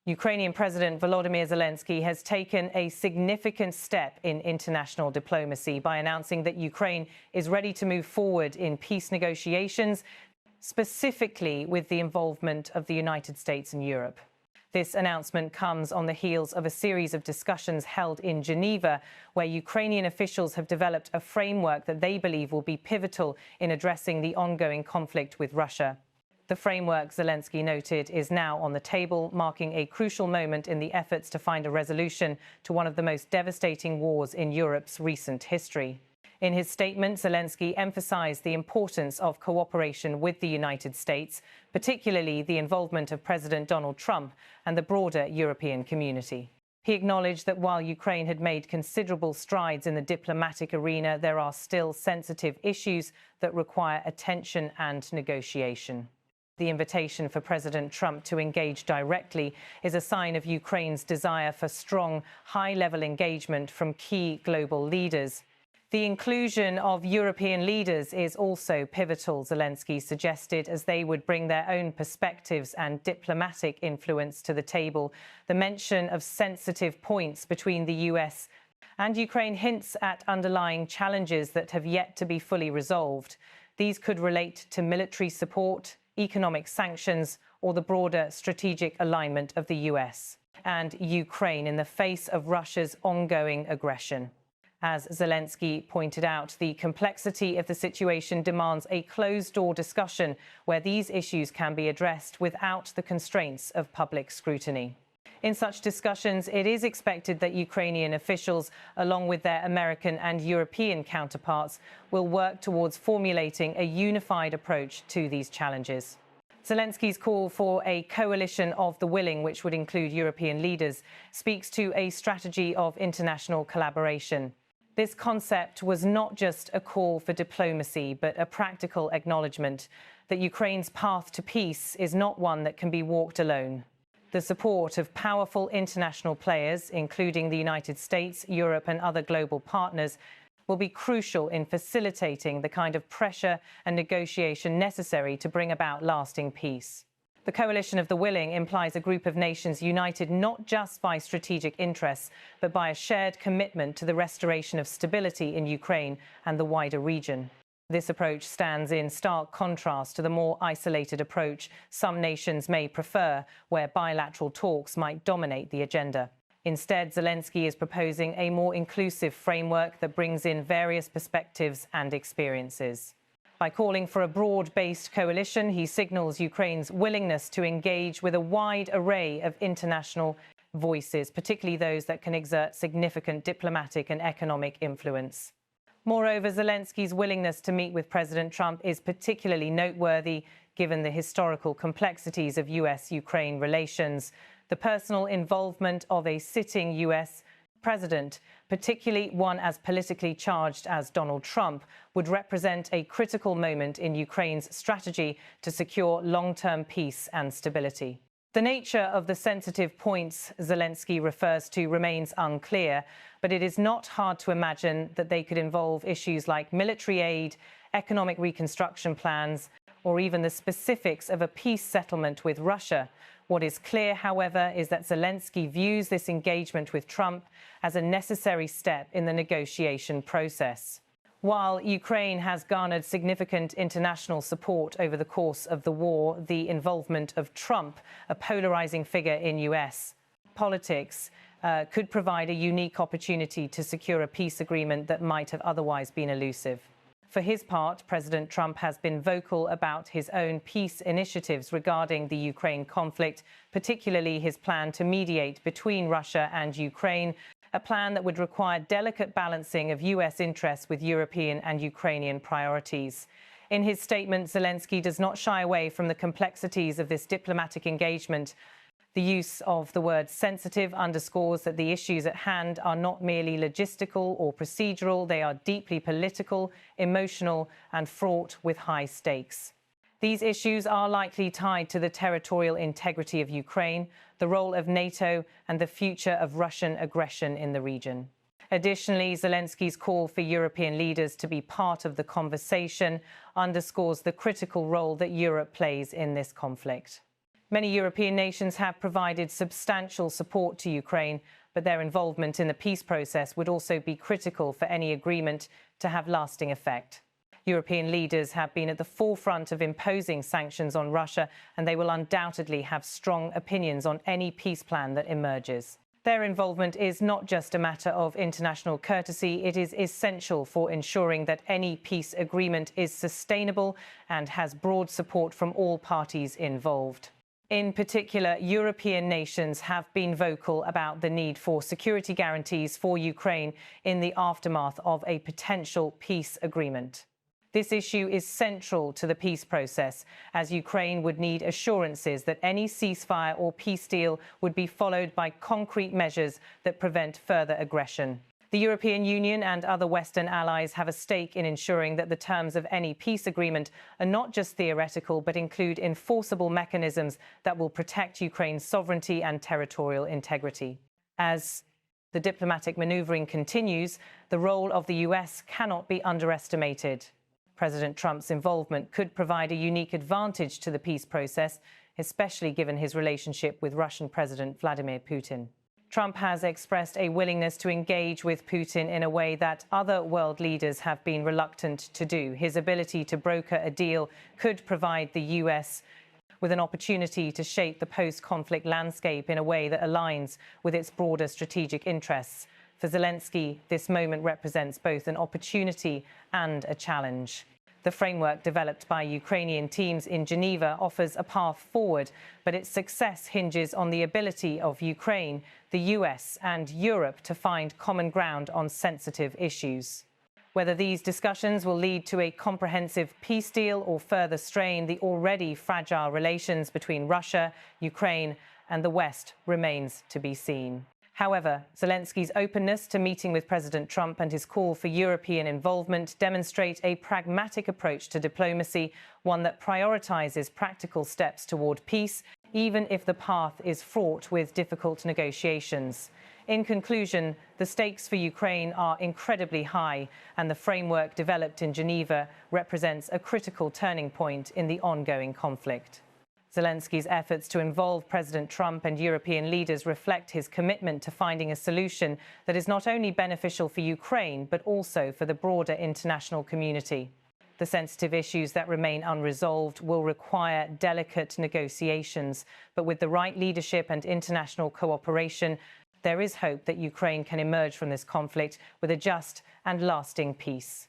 Ukrainian President Volodymyr Zelensky has taken a significant step in international diplomacy by announcing that Ukraine is ready to move forward in peace negotiations, specifically with the involvement of the United States and Europe. This announcement comes on the heels of a series of discussions held in Geneva, where Ukrainian officials have developed a framework that they believe will be pivotal in addressing the ongoing conflict with Russia. The framework, Zelensky noted, is now on the table, marking a crucial moment in the efforts to find a resolution to one of the most devastating wars in Europe's recent history. In his statement, Zelensky emphasized the importance of cooperation with the United States, particularly the involvement of President Donald Trump and the broader European community. He acknowledged that while Ukraine had made considerable strides in the diplomatic arena, there are still sensitive issues that require attention and negotiation. The invitation for President Trump to engage directly is a sign of Ukraine's desire for strong, high-level engagement from key global leaders. The inclusion of European leaders is also pivotal, Zelensky suggested, as they would bring their own perspectives and diplomatic influence to the table. The mention of sensitive points between the US and Ukraine hints at underlying challenges that have yet to be fully resolved. These could relate to military support, economic sanctions, or the broader strategic alignment of the US and Ukraine in the face of Russia's ongoing aggression. As Zelensky pointed out, the complexity of the situation demands a closed-door discussion where these issues can be addressed without the constraints of public scrutiny. In such discussions, it is expected that Ukrainian officials, along with their American and European counterparts, will work towards formulating a unified approach to these challenges. Zelensky's call for a coalition of the willing, which would include European leaders, speaks to a strategy of international collaboration. This concept was not just a call for diplomacy, but a practical acknowledgement that Ukraine's path to peace is not one that can be walked alone. The support of powerful international players, including the United States, Europe and other global partners, will be crucial in facilitating the kind of pressure and negotiation necessary to bring about lasting peace. The coalition of the willing implies a group of nations united not just by strategic interests, but by a shared commitment to the restoration of stability in Ukraine and the wider region. This approach stands in stark contrast to the more isolated approach some nations may prefer, where bilateral talks might dominate the agenda. Instead, Zelensky is proposing a more inclusive framework that brings in various perspectives and experiences. By calling for a broad-based coalition, he signals Ukraine's willingness to engage with a wide array of international voices, particularly those that can exert significant diplomatic and economic influence. Moreover, Zelensky's willingness to meet with President Trump is particularly noteworthy given the historical complexities of US-Ukraine relations. The personal involvement of a sitting US president, particularly one as politically charged as Donald Trump, would represent a critical moment in Ukraine's strategy to secure long-term peace and stability. The nature of the sensitive points Zelensky refers to remains unclear, but it is not hard to imagine that they could involve issues like military aid, economic reconstruction plans, or even the specifics of a peace settlement with Russia. What is clear, however, is that Zelensky views this engagement with Trump as a necessary step in the negotiation process. While Ukraine has garnered significant international support over the course of the war, the involvement of Trump, a polarizing figure in US politics, could provide a unique opportunity to secure a peace agreement that might have otherwise been elusive. For his part, President Trump has been vocal about his own peace initiatives regarding the Ukraine conflict, particularly his plan to mediate between Russia and Ukraine, a plan that would require delicate balancing of US interests with European and Ukrainian priorities. In his statement, Zelensky does not shy away from the complexities of this diplomatic engagement. The use of the word sensitive underscores that the issues at hand are not merely logistical or procedural, they are deeply political, emotional, and fraught with high stakes. These issues are likely tied to the territorial integrity of Ukraine, the role of NATO, and the future of Russian aggression in the region. Additionally, Zelensky's call for European leaders to be part of the conversation underscores the critical role that Europe plays in this conflict. Many European nations have provided substantial support to Ukraine, but their involvement in the peace process would also be critical for any agreement to have lasting effect. European leaders have been at the forefront of imposing sanctions on Russia, and they will undoubtedly have strong opinions on any peace plan that emerges. Their involvement is not just a matter of international courtesy, it is essential for ensuring that any peace agreement is sustainable and has broad support from all parties involved. In particular, European nations have been vocal about the need for security guarantees for Ukraine in the aftermath of a potential peace agreement. This issue is central to the peace process, as Ukraine would need assurances that any ceasefire or peace deal would be followed by concrete measures that prevent further aggression. The European Union and other Western allies have a stake in ensuring that the terms of any peace agreement are not just theoretical, but include enforceable mechanisms that will protect Ukraine's sovereignty and territorial integrity. As the diplomatic maneuvering continues, the role of the US cannot be underestimated. President Trump's involvement could provide a unique advantage to the peace process, especially given his relationship with Russian President Vladimir Putin. Trump has expressed a willingness to engage with Putin in a way that other world leaders have been reluctant to do. His ability to broker a deal could provide the US with an opportunity to shape the post-conflict landscape in a way that aligns with its broader strategic interests. For Zelensky, this moment represents both an opportunity and a challenge. The framework developed by Ukrainian teams in Geneva offers a path forward, but its success hinges on the ability of Ukraine, the US and Europe to find common ground on sensitive issues. Whether these discussions will lead to a comprehensive peace deal or further strain the already fragile relations between Russia, Ukraine and the West remains to be seen. However, Zelensky's openness to meeting with President Trump and his call for European involvement demonstrate a pragmatic approach to diplomacy, one that prioritizes practical steps toward peace, even if the path is fraught with difficult negotiations. In conclusion, the stakes for Ukraine are incredibly high, and the framework developed in Geneva represents a critical turning point in the ongoing conflict. Zelensky's efforts to involve President Trump and European leaders reflect his commitment to finding a solution that is not only beneficial for Ukraine, but also for the broader international community. The sensitive issues that remain unresolved will require delicate negotiations, but with the right leadership and international cooperation, there is hope that Ukraine can emerge from this conflict with a just and lasting peace.